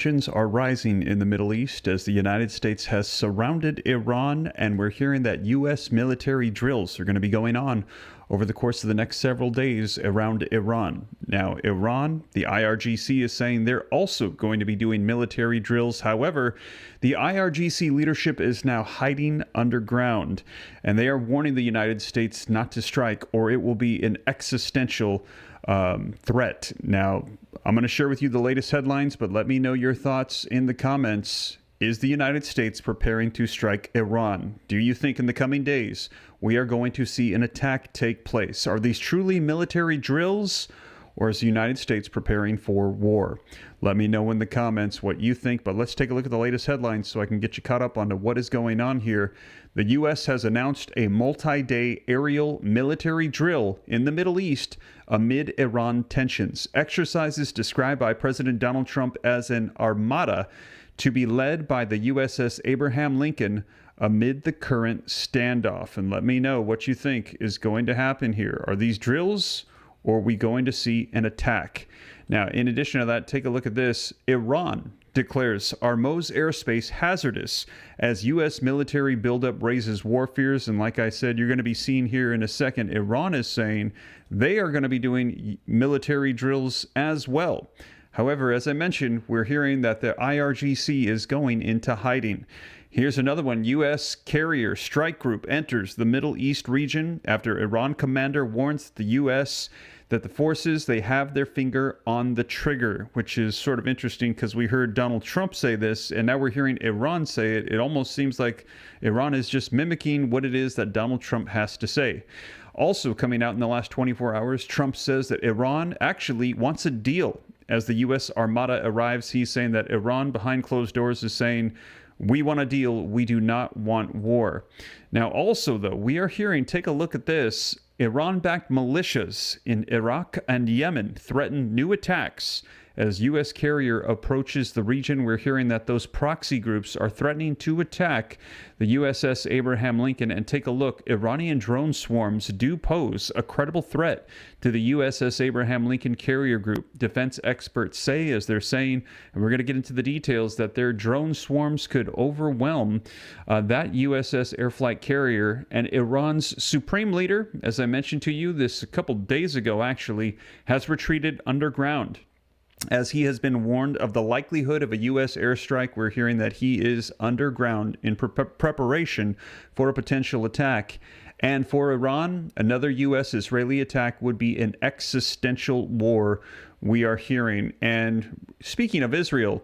Tensions are rising in the Middle East as the United States has surrounded Iran, and we're hearing that U.S. military drills are going to be going on over the course of the next several days around Iran. Now, Iran, the IRGC is saying they're also going to be doing military drills. However, the IRGC leadership is now hiding underground, and they are warning the United States not to strike, or it will be an existential threat. Now, I'm going to share with you the latest headlines, but let me know your thoughts in the comments. Is the United States preparing to strike Iran? Do you think in the coming days we are going to see an attack take place? Are these truly military drills, or is the United States preparing for war? Let me know in the comments what you think, but let's take a look at the latest headlines so I can get you caught up on what is going on here. The U.S. has announced a multi-day aerial military drill in the Middle East amid Iran tensions. Exercises described by President Donald Trump as an armada to be led by the USS Abraham Lincoln amid the current standoff. And let me know what you think is going to happen here. Are these drills, or are we going to see an attack? Now, in addition to that, take a look at this. Iran declares Hormuz airspace hazardous as U.S. military buildup raises war fears. And like I said, you're going to be seeing here in a second, Iran is saying they are going to be doing military drills as well. However, as I mentioned, we're hearing that the IRGC is going into hiding. Here's another one. U.S. carrier strike group enters the Middle East region after Iran commander warns the U.S. that the forces, they have their finger on the trigger, which is sort of interesting because we heard Donald Trump say this, and now we're hearing Iran say it. It almost seems like Iran is just mimicking what it is that Donald Trump has to say. Also coming out in the last 24 hours, Trump says that Iran actually wants a deal. As the U.S. Armada arrives, he's saying that Iran, behind closed doors, is saying, we want a deal. We do not want war. Now, also, though, we are hearing, take a look at this, Iran-backed militias in Iraq and Yemen threaten new attacks. As U.S. carrier approaches the region, we're hearing that those proxy groups are threatening to attack the USS Abraham Lincoln. And take a look, Iranian drone swarms do pose a credible threat to the USS Abraham Lincoln carrier group. Defense experts say, as they're saying, and we're going to get into the details, that their drone swarms could overwhelm that USS air flight carrier. And Iran's supreme leader, as I mentioned to you this a couple days ago actually, has retreated underground. As he has been warned of the likelihood of a U.S. airstrike, we're hearing that he is underground in preparation for a potential attack. And for Iran, another U.S.-Israeli attack would be an existential war, we are hearing. And speaking of Israel,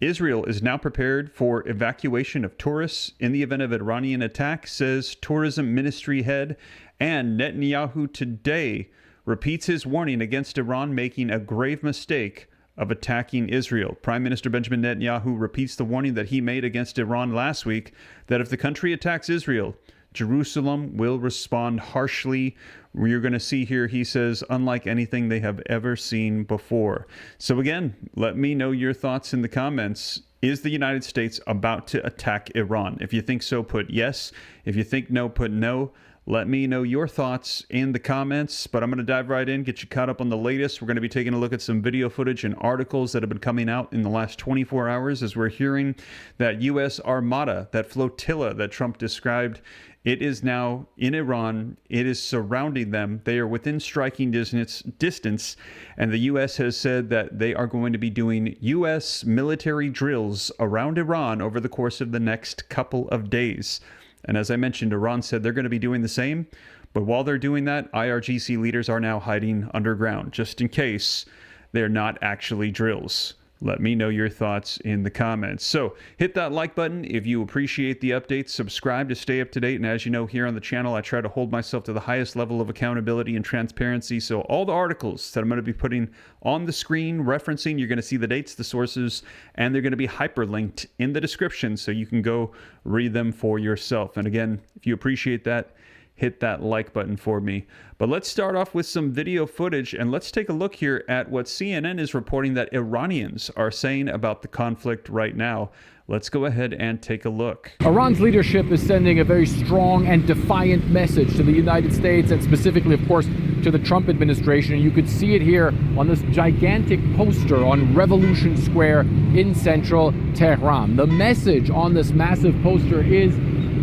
Israel is now prepared for evacuation of tourists in the event of an Iranian attack, says tourism ministry head. And Netanyahu today repeats his warning against Iran making a grave mistake of attacking Israel. Prime Minister Benjamin Netanyahu repeats the warning that he made against Iran last week, that if the country attacks Israel, Jerusalem will respond harshly. You're going to see here, he says, unlike anything they have ever seen before. So again, let me know your thoughts in the comments. Is the United States about to attack Iran? If you think so, put yes. If you think no, put no. Let me know your thoughts in the comments, but I'm going to dive right in, get you caught up on the latest. We're going to be taking a look at some video footage and articles that have been coming out in the last 24 hours as we're hearing that U.S. Armada, that flotilla that Trump described, it is now in Iran. It is surrounding them. They are within striking distance, and the U.S. has said that they are going to be doing U.S. military drills around Iran over the course of the next couple of days. And as I mentioned, Iran said they're going to be doing the same. But while they're doing that, IRGC leaders are now hiding underground, just in case they're not actually drills. Let me know your thoughts in the comments. So hit that like button if you appreciate the updates. Subscribe to stay up to date. And as you know, here on the channel, I try to hold myself to the highest level of accountability and transparency. So all the articles that I'm going to be putting on the screen referencing, you're going to see the dates, the sources, and they're going to be hyperlinked in the description so you can go read them for yourself. And again, if you appreciate that, hit that like button for me. But let's start off with some video footage, and let's take a look here at what CNN is reporting that Iranians are saying about the conflict right now. Let's go ahead and take a look. Iran's leadership is sending a very strong and defiant message to the United States, and specifically, of course, to to the Trump administration. And you could see it here on this gigantic poster on Revolution Square in central Tehran. The message on this massive poster is,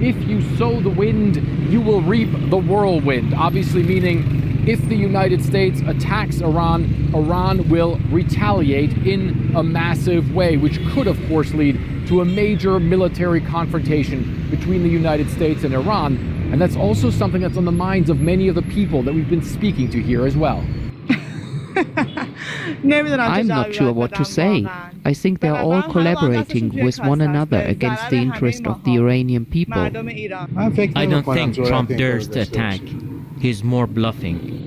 if you sow the wind, you will reap the whirlwind. Obviously meaning, if the United States attacks Iran, Iran will retaliate in a massive way, which could, of course, lead to a major military confrontation between the United States and Iran. And that's also something that's on the minds of many of the people that we've been speaking to here as well. I'm not sure what to say. I think they're all collaborating with one another against the interest of the Iranian people. I don't think Trump dares to attack. He's more bluffing.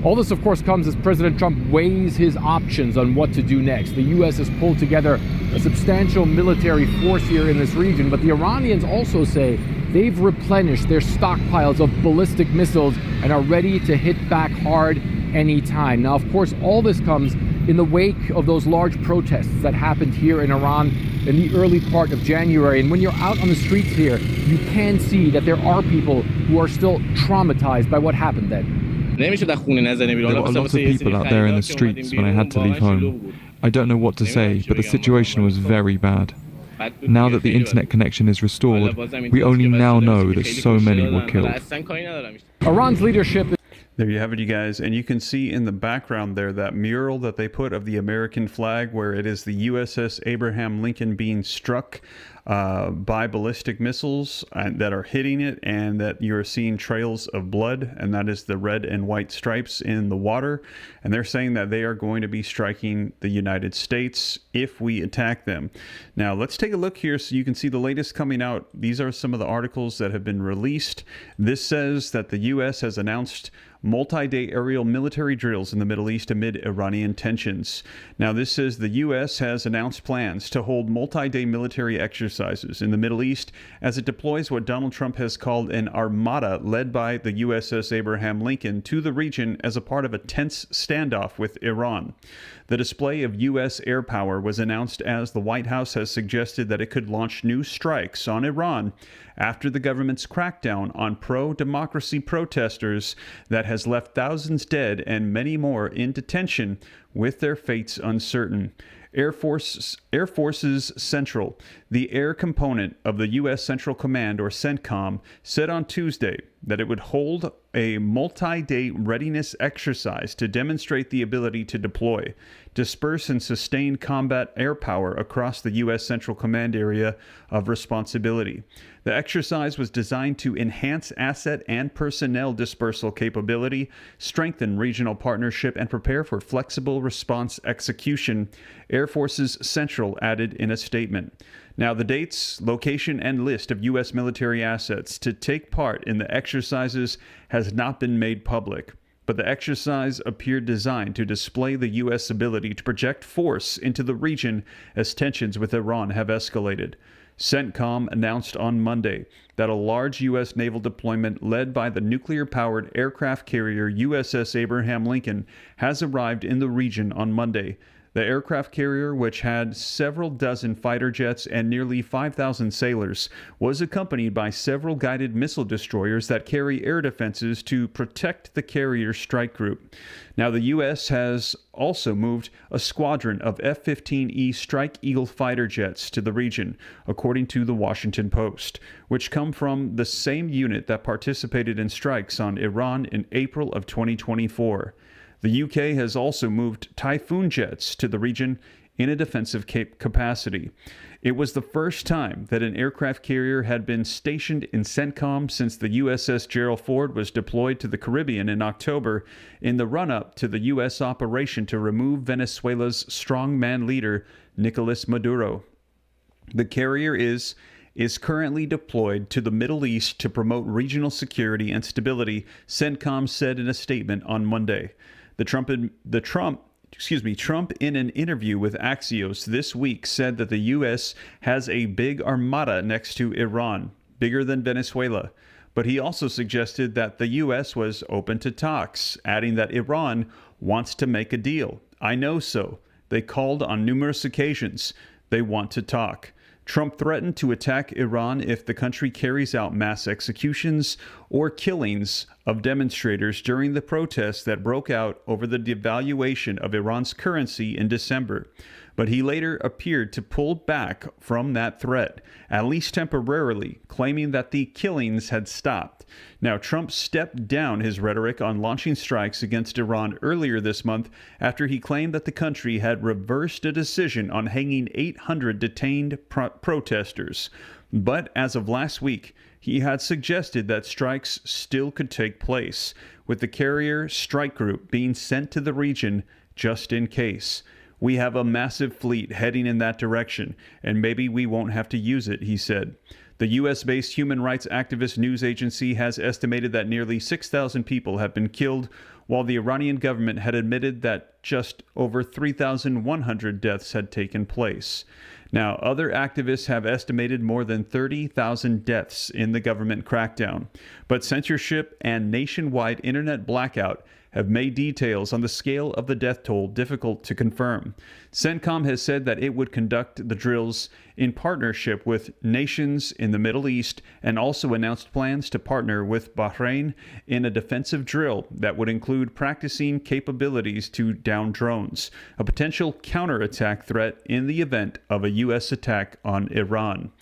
All this, of course, comes as President Trump weighs his options on what to do next. The U.S. has pulled together a substantial military force here in this region, but the Iranians also say they've replenished their stockpiles of ballistic missiles and are ready to hit back hard anytime. Now, of course, all this comes in the wake of those large protests that happened here in Iran in the early part of January. And when you're out on the streets here, you can see that there are people who are still traumatized by what happened then. There were a lot of people out there in the streets when I had to leave home. I don't know what to say, but the situation was very bad. Now that the internet connection is restored, we only now know that so many were killed. Iran's leadership... There you have it, you guys. And you can see in the background there that mural that they put of the American flag, where it is the USS Abraham Lincoln being struck by ballistic missiles that are hitting it, and that you're seeing trails of blood, and that is the red and white stripes in the water. And they're saying that they are going to be striking the United States if we attack them. Now, let's take a look here so you can see the latest coming out. These are some of the articles that have been released. This says that the U.S. has announced multi-day aerial military drills in the Middle East amid Iranian tensions. Now, this says the U.S. has announced plans to hold multi-day military exercises in the Middle East as it deploys what Donald Trump has called an armada led by the USS Abraham Lincoln to the region as a part of a tense standoff with Iran. The display of U.S. air power was announced as the White House has suggested that it could launch new strikes on Iran after the government's crackdown on pro-democracy protesters that has left thousands dead and many more in detention with their fates uncertain. Air Forces Central, the air component of the U.S. Central Command, or CENTCOM, said on Tuesday that it would hold a multi-day readiness exercise to demonstrate the ability to deploy, disperse, and sustain combat air power across the U.S. Central Command area of responsibility. The exercise was designed to enhance asset and personnel dispersal capability, strengthen regional partnership, and prepare for flexible response execution, Air Forces Central added in a statement. Now, the dates, location, and list of U.S. military assets to take part in the exercises has not been made public, but the exercise appeared designed to display the U.S. ability to project force into the region as tensions with Iran have escalated. CENTCOM announced on Monday that a large U.S. naval deployment led by the nuclear-powered aircraft carrier USS Abraham Lincoln has arrived in the region on Monday. The aircraft carrier, which had several dozen fighter jets and nearly 5,000 sailors, was accompanied by several guided missile destroyers that carry air defenses to protect the carrier strike group. Now, the U.S. has also moved a squadron of F-15E Strike Eagle fighter jets to the region, according to the Washington Post, which come from the same unit that participated in strikes on Iran in April of 2024. The UK has also moved Typhoon jets to the region in a defensive capacity. It was the first time that an aircraft carrier had been stationed in CENTCOM since the USS Gerald Ford was deployed to the Caribbean in October in the run-up to the U.S. operation to remove Venezuela's strongman leader, Nicolas Maduro. The carrier is currently deployed to the Middle East to promote regional security and stability, CENTCOM said in a statement on Monday. Trump in an interview with Axios this week said that the U.S. has a big armada next to Iran, bigger than Venezuela. But he also suggested that the U.S. was open to talks, adding that Iran wants to make a deal. I know so. They called on numerous occasions. They want to talk. Trump threatened to attack Iran if the country carries out mass executions or killings of demonstrators during the protests that broke out over the devaluation of Iran's currency in December. But he later appeared to pull back from that threat, at least temporarily, claiming that the killings had stopped. Now, Trump stepped down his rhetoric on launching strikes against Iran earlier this month after he claimed that the country had reversed a decision on hanging 800 detained protesters. But as of last week, he had suggested that strikes still could take place, with the carrier strike group being sent to the region just in case. We have a massive fleet heading in that direction, and maybe we won't have to use it, he said. The U.S.-based human rights activist news agency has estimated that nearly 6,000 people have been killed, while the Iranian government had admitted that just over 3,100 deaths had taken place. Now, other activists have estimated more than 30,000 deaths in the government crackdown, but censorship and nationwide internet blackout have made details on the scale of the death toll difficult to confirm. CENTCOM has said that it would conduct the drills in partnership with nations in the Middle East and also announced plans to partner with Bahrain in a defensive drill that would include practicing capabilities to down drones, a potential counterattack threat in the event of a U.S. attack on Iran.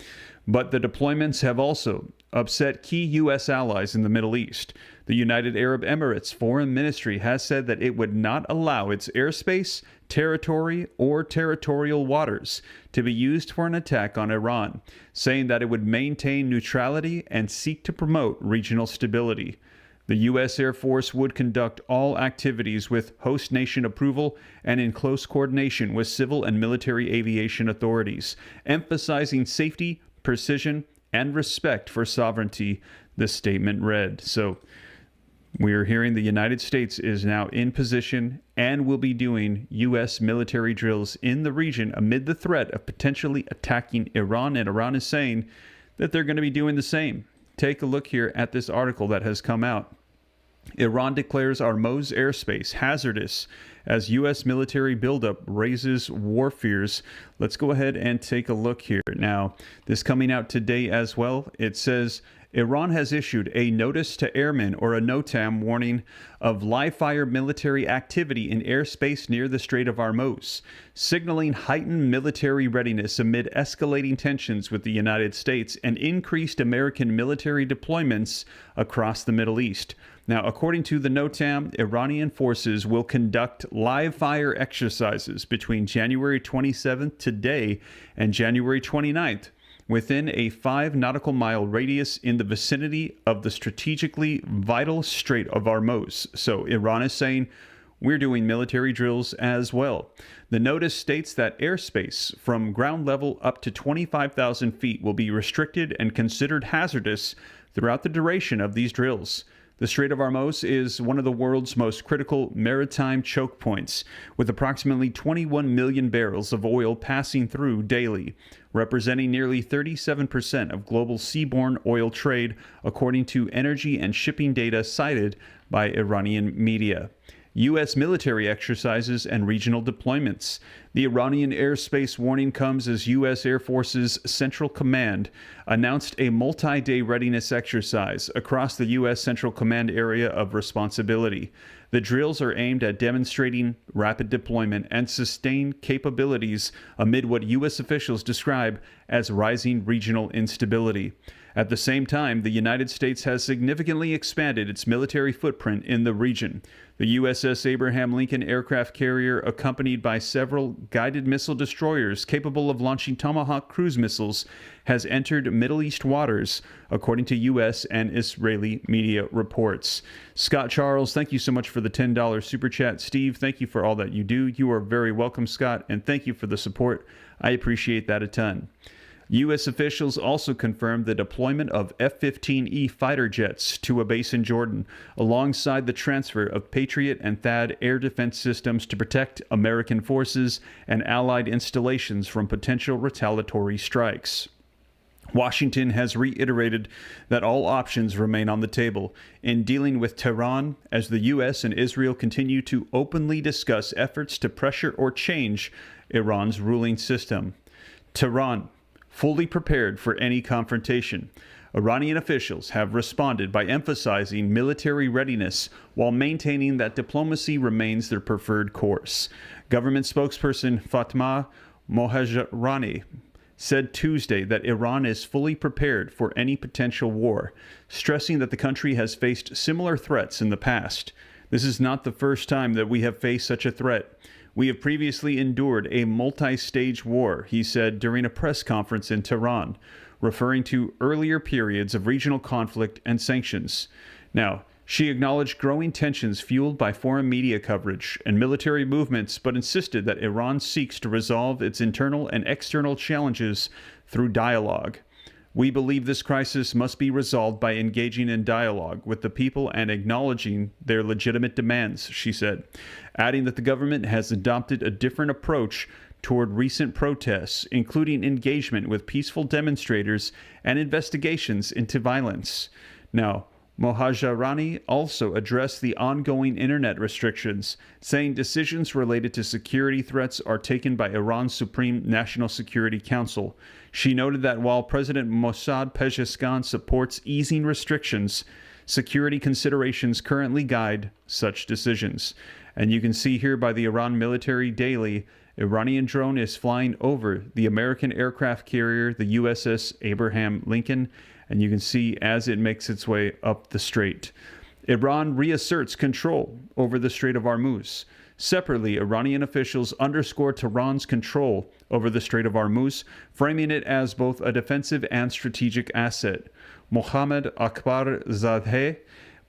But the deployments have also upset key U.S. allies in the Middle East. The United Arab Emirates Foreign Ministry has said that it would not allow its airspace, territory, or territorial waters to be used for an attack on Iran, saying that it would maintain neutrality and seek to promote regional stability. The U.S. Air Force would conduct all activities with host nation approval and in close coordination with civil and military aviation authorities, emphasizing safety, precision, and respect for sovereignty, the statement read. So we are hearing the United States is now in position and will be doing U.S. military drills in the region amid the threat of potentially attacking Iran, and Iran is saying that they're going to be doing the same. Take a look here at this article that has come out. Iran declares Hormuz airspace hazardous as U.S. military buildup raises war fears. Let's go ahead and take a look here. Now, this coming out today as well, it says Iran has issued a notice to airmen, or a NOTAM, warning of live-fire military activity in airspace near the Strait of Hormuz, signaling heightened military readiness amid escalating tensions with the United States and increased American military deployments across the Middle East. Now, according to the NOTAM, Iranian forces will conduct live-fire exercises between January 27th today and January 29th within a 5 nautical mile radius in the vicinity of the strategically vital Strait of Hormuz. So Iran is saying, we're doing military drills as well. The notice states that airspace from ground level up to 25,000 feet will be restricted and considered hazardous throughout the duration of these drills. The Strait of Hormuz is one of the world's most critical maritime choke points, with approximately 21 million barrels of oil passing through daily, representing nearly 37% of global seaborne oil trade, according to energy and shipping data cited by Iranian media. U.S. military exercises and regional deployments. The Iranian airspace warning comes as U.S. Air Force's Central Command announced a multi-day readiness exercise across the U.S. Central Command area of responsibility. The drills are aimed at demonstrating rapid deployment and sustained capabilities amid what U.S. officials describe as rising regional instability. At the same time, the United States has significantly expanded its military footprint in the region. The USS Abraham Lincoln aircraft carrier, accompanied by several guided missile destroyers capable of launching Tomahawk cruise missiles, has entered Middle East waters, according to U.S. and Israeli media reports. Scott Charles, thank you so much for the $10 super chat. Steve, thank you for all that you do. You are very welcome, Scott, and thank you for the support. I appreciate that a ton. U.S. officials also confirmed the deployment of F-15E fighter jets to a base in Jordan, alongside the transfer of Patriot and THAAD air defense systems to protect American forces and allied installations from potential retaliatory strikes. Washington has reiterated that all options remain on the table in dealing with Tehran as the U.S. and Israel continue to openly discuss efforts to pressure or change Iran's ruling system. Tehran, fully prepared for any confrontation. Iranian officials have responded by emphasizing military readiness while maintaining that diplomacy remains their preferred course. Government spokesperson Fatma Mohajarani said Tuesday that Iran is fully prepared for any potential war, stressing that the country has faced similar threats in the past. This is not the first time that we have faced such a threat. We have previously endured a multi-stage war, he said during a press conference in Tehran, referring to earlier periods of regional conflict and sanctions. Now, she acknowledged growing tensions fueled by foreign media coverage and military movements, but insisted that Iran seeks to resolve its internal and external challenges through dialogue. We believe this crisis must be resolved by engaging in dialogue with the people and acknowledging their legitimate demands, she said, adding that the government has adopted a different approach toward recent protests, including engagement with peaceful demonstrators and investigations into violence. Now, Mohajarani also addressed the ongoing internet restrictions, saying decisions related to security threats are taken by Iran's Supreme National Security Council. She noted that while President Mossad Pezeshkian supports easing restrictions, security considerations currently guide such decisions. And you can see here by the Iran Military Daily, Iranian drone is flying over the American aircraft carrier, the USS Abraham Lincoln, and you can see as it makes its way up the strait. Iran reasserts control over the Strait of Hormuz. Separately, Iranian officials underscore Tehran's control over the Strait of Hormuz, framing it as both a defensive and strategic asset. Mohammad Akbar Zadeh,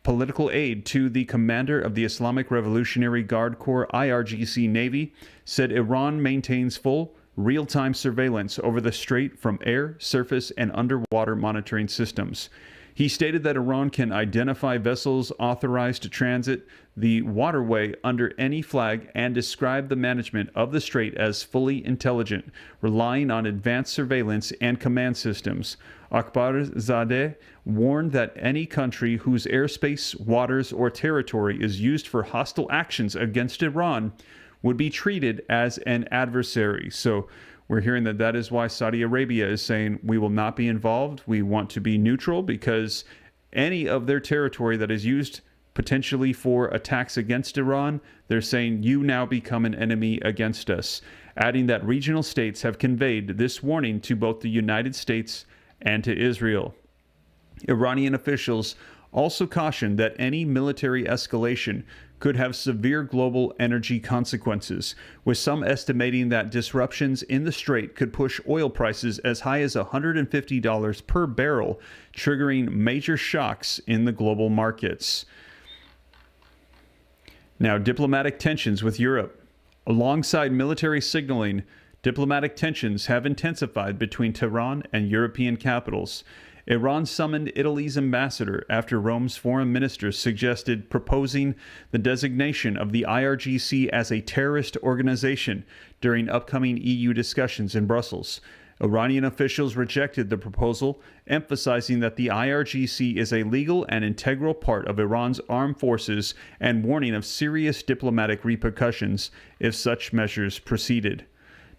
political aide to the commander of the Islamic Revolutionary Guard Corps IRGC Navy, said Iran maintains full real-time surveillance over the strait from air, surface, and underwater monitoring systems. He stated that Iran can identify vessels authorized to transit the waterway under any flag and described the management of the strait as fully intelligent, relying on advanced surveillance and command systems. Akbarzadeh warned that any country whose airspace, waters, or territory is used for hostile actions against Iran would be treated as an adversary. So we're hearing that that is why Saudi Arabia is saying we will not be involved. We want to be neutral because any of their territory that is used potentially for attacks against Iran, they're saying you now become an enemy against us, adding that regional states have conveyed this warning to both the United States and to Israel. Iranian officials also cautioned that any military escalation could have severe global energy consequences, with some estimating that disruptions in the strait could push oil prices as high as $150 per barrel, triggering major shocks in the global markets. Now, diplomatic tensions with Europe. Alongside military signaling, diplomatic tensions have intensified between Tehran and European capitals. Iran summoned Italy's ambassador after Rome's foreign ministers suggested proposing the designation of the IRGC as a terrorist organization during upcoming EU discussions in Brussels. Iranian officials rejected the proposal, emphasizing that the IRGC is a legal and integral part of Iran's armed forces and warning of serious diplomatic repercussions if such measures proceeded.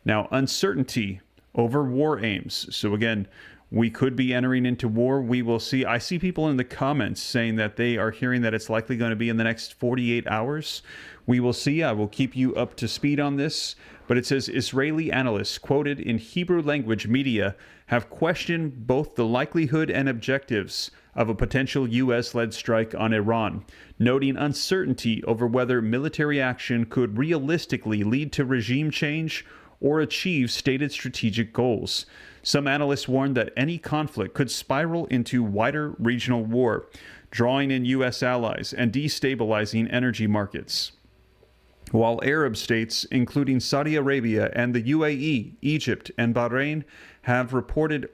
Now, uncertainty over war aims. So again, we could be entering into war. We will see. I see people in the comments saying that they are hearing that it's likely going to be in the next 48 hours. We will see. I will keep you up to speed on this. But it says Israeli analysts quoted in Hebrew language media have questioned both the likelihood and objectives of a potential U.S.-led strike on Iran, noting uncertainty over whether military action could realistically lead to regime change or achieve stated strategic goals. Some analysts warned that any conflict could spiral into wider regional war, drawing in U.S. allies and destabilizing energy markets. While Arab states, including Saudi Arabia and the UAE, Egypt, and Bahrain, have reportedly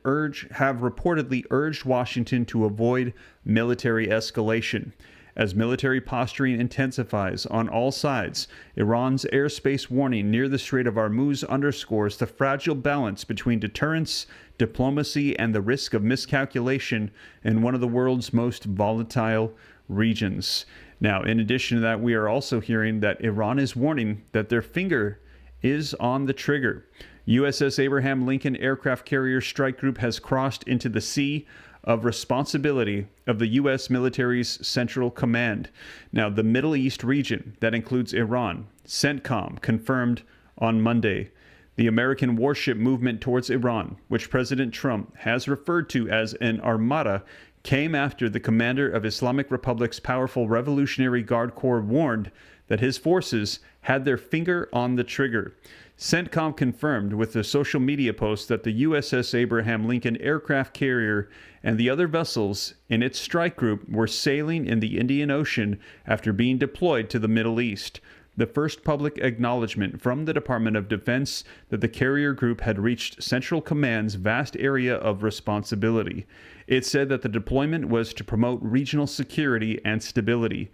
urged Washington to avoid military escalation. As military posturing intensifies on all sides, Iran's airspace warning near the Strait of Hormuz underscores the fragile balance between deterrence, diplomacy, and the risk of miscalculation in one of the world's most volatile regions. Now, in addition to that, we are also hearing that Iran is warning that their finger is on the trigger. USS Abraham Lincoln Aircraft Carrier Strike Group has crossed into the sea of responsibility of the U.S. military's Central Command. Now, the Middle East region, that includes Iran, CENTCOM confirmed on Monday. The American warship movement towards Iran, which President Trump has referred to as an armada, came after the commander of Islamic Republic's powerful Revolutionary Guard Corps warned that his forces had their finger on the trigger. CENTCOM confirmed with a social media post that the USS Abraham Lincoln aircraft carrier and the other vessels in its strike group were sailing in the Indian Ocean after being deployed to the Middle East, the first public acknowledgement from the Department of Defense that the carrier group had reached Central Command's vast area of responsibility. It said that the deployment was to promote regional security and stability.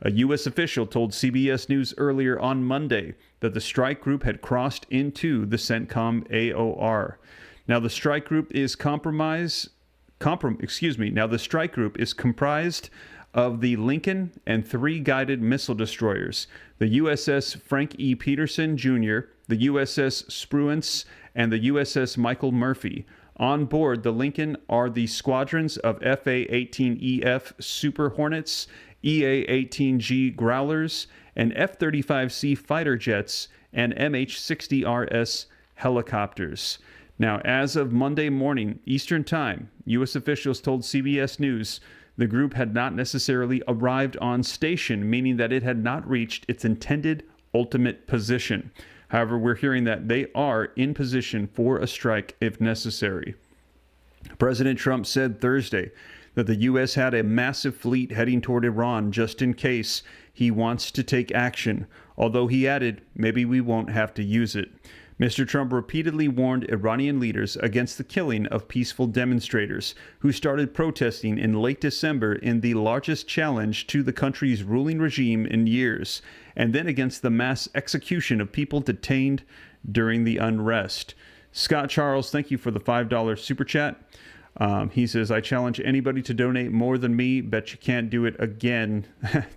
A U.S. official told CBS News earlier on Monday that the strike group had crossed into the CENTCOM AOR. Now the strike group is comprised of the Lincoln and 3 guided missile destroyers, the USS Frank E. Peterson Jr., the USS Spruance, and the USS Michael Murphy. On board the Lincoln are the squadrons of FA-18EF Super Hornets, EA-18G Growlers, and F-35C fighter jets, and MH-60RS helicopters. Now, as of Monday morning Eastern Time, U.S. officials told CBS News the group had not necessarily arrived on station, meaning that it had not reached its intended ultimate position. However, we're hearing that they are in position for a strike if necessary. President Trump said Thursday that the U.S. had a massive fleet heading toward Iran just in case he wants to take action, although he added, maybe we won't have to use it. Mr. Trump repeatedly warned Iranian leaders against the killing of peaceful demonstrators who started protesting in late December in the largest challenge to the country's ruling regime in years, and then against the mass execution of people detained during the unrest. Scott Charles, thank you for the $5 super chat. He says, I challenge anybody to donate more than me. Bet you can't do it again.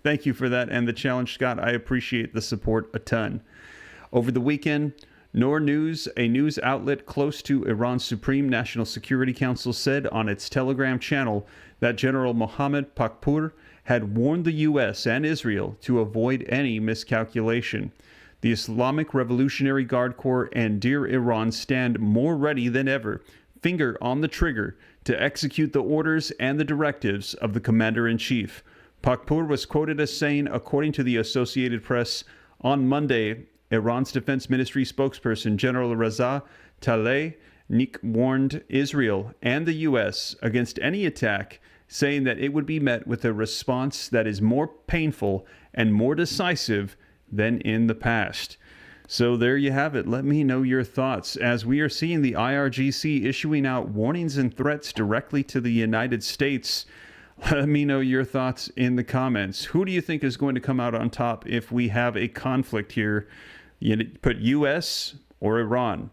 Thank you for that and the challenge, Scott. I appreciate the support a ton. Over the weekend, Noor News, a news outlet close to Iran's Supreme National Security Council, said on its Telegram channel that General Mohammad Pakpour had warned the U.S. and Israel to avoid any miscalculation. The Islamic Revolutionary Guard Corps and Dear Iran stand more ready than ever, finger on the trigger, to execute the orders and the directives of the Commander-in-Chief. Pakpour was quoted as saying, according to the Associated Press, on Monday, Iran's Defense Ministry spokesperson General Reza Tlaib warned Israel and the U.S. against any attack, saying that it would be met with a response that is more painful and more decisive than in the past. So there you have it. Let me know your thoughts as we are seeing the IRGC issuing out warnings and threats directly to the United States. Let me know your thoughts in the comments. Who do you think is going to come out on top if we have a conflict here? You put U.S. or Iran.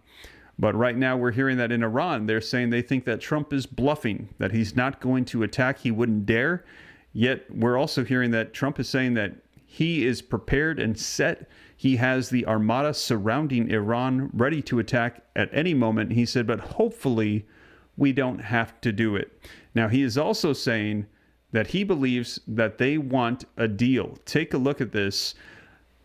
But right now we're hearing that in Iran, they're saying they think that Trump is bluffing, that he's not going to attack, he wouldn't dare. Yet we're also hearing that Trump is saying that he is prepared and set. He has the armada surrounding Iran, ready to attack at any moment. He said, but hopefully we don't have to do it. Now, he is also saying that he believes that they want a deal. Take a look at this.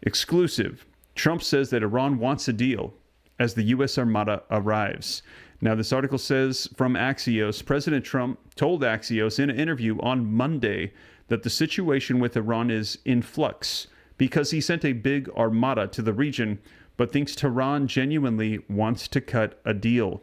Exclusive. Trump says that Iran wants a deal as the U.S. Armada arrives. Now, this article says from Axios, President Trump told Axios in an interview on Monday that the situation with Iran is in flux because he sent a big armada to the region, but thinks Tehran genuinely wants to cut a deal.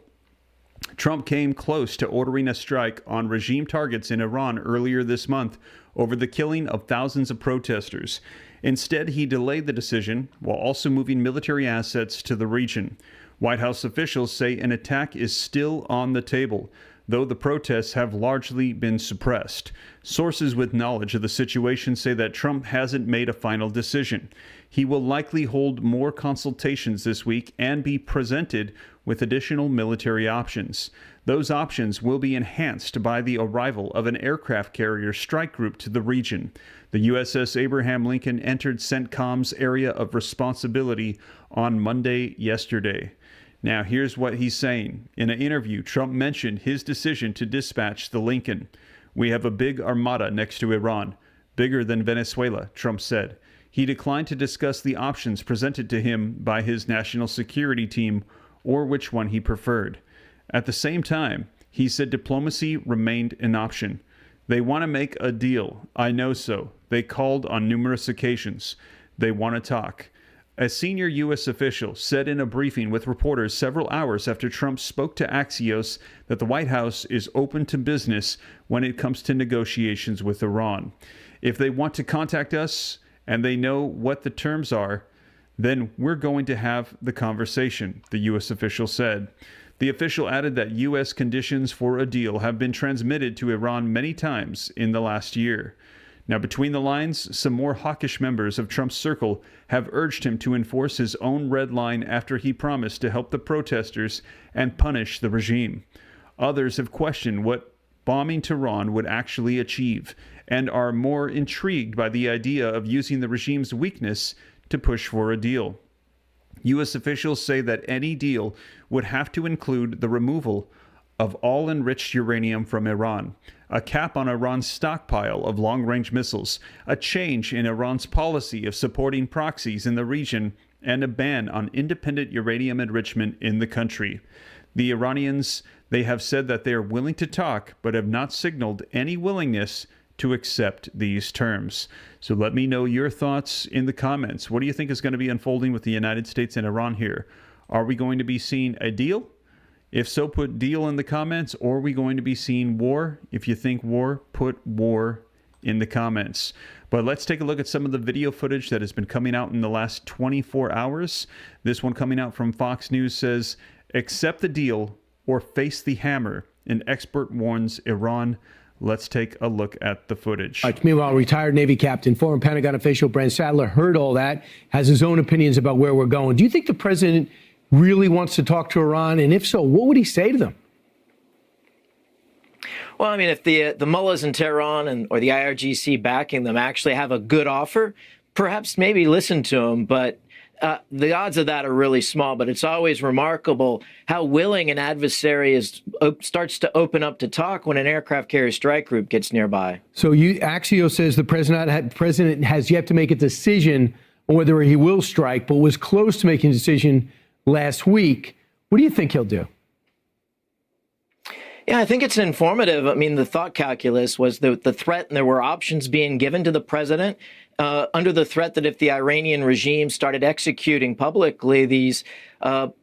Trump came close to ordering a strike on regime targets in Iran earlier this month over the killing of thousands of protesters. Instead, he delayed the decision while also moving military assets to the region. White House officials say an attack is still on the table, though the protests have largely been suppressed. Sources with knowledge of the situation say that Trump hasn't made a final decision. He will likely hold more consultations this week and be presented with additional military options. Those options will be enhanced by the arrival of an aircraft carrier strike group to the region. The USS Abraham Lincoln entered CENTCOM's area of responsibility on Monday yesterday. Now, here's what he's saying. In an interview, Trump mentioned his decision to dispatch the Lincoln. We have a big armada next to Iran, bigger than Venezuela, Trump said. He declined to discuss the options presented to him by his national security team or which one he preferred. At the same time, he said diplomacy remained an option. They want to make a deal. I know so. They called on numerous occasions. They want to talk. A senior U.S. official said in a briefing with reporters several hours after Trump spoke to Axios that the White House is open to business when it comes to negotiations with Iran. If they want to contact us and they know what the terms are, then we're going to have the conversation, the U.S. official said. The official added that U.S. conditions for a deal have been transmitted to Iran many times in the last year. Now, between the lines, some more hawkish members of Trump's circle have urged him to enforce his own red line after he promised to help the protesters and punish the regime. Others have questioned what bombing Tehran would actually achieve and are more intrigued by the idea of using the regime's weakness to push for a deal. U.S. officials say that any deal would have to include the removal of all enriched uranium from Iran, a cap on Iran's stockpile of long-range missiles, a change in Iran's policy of supporting proxies in the region, and a ban on independent uranium enrichment in the country. The Iranians, they have said that they are willing to talk, but have not signaled any willingness to accept these terms. So let me know your thoughts in the comments. What do you think is going to be unfolding with the United States and Iran here? Are we going to be seeing a deal? If so, put deal in the comments. Or are we going to be seeing war? If you think war, put war in the comments. But let's take a look at some of the video footage that has been coming out in the last 24 hours. This one coming out from Fox News says, accept the deal or face the hammer. An expert warns Iran. Let's take a look at the footage. Meanwhile, retired Navy captain, former Pentagon official Brent Sadler heard all that, has his own opinions about where we're going. Do you think the president really wants to talk to Iran? And if so, what would he say to them? Well, I mean, if the mullahs in Tehran or the IRGC backing them actually have a good offer, perhaps maybe listen to them. But the odds of that are really small. But it's always remarkable how willing an adversary starts to open up to talk when an aircraft carrier strike group gets nearby. So Axios says the president has yet to make a decision on whether he will strike, but was close to making a decision last week. What do you think he'll do? Yeah, I think it's informative. I mean, the thought calculus was the threat, and there were options being given to the president under the threat that if the Iranian regime started executing publicly these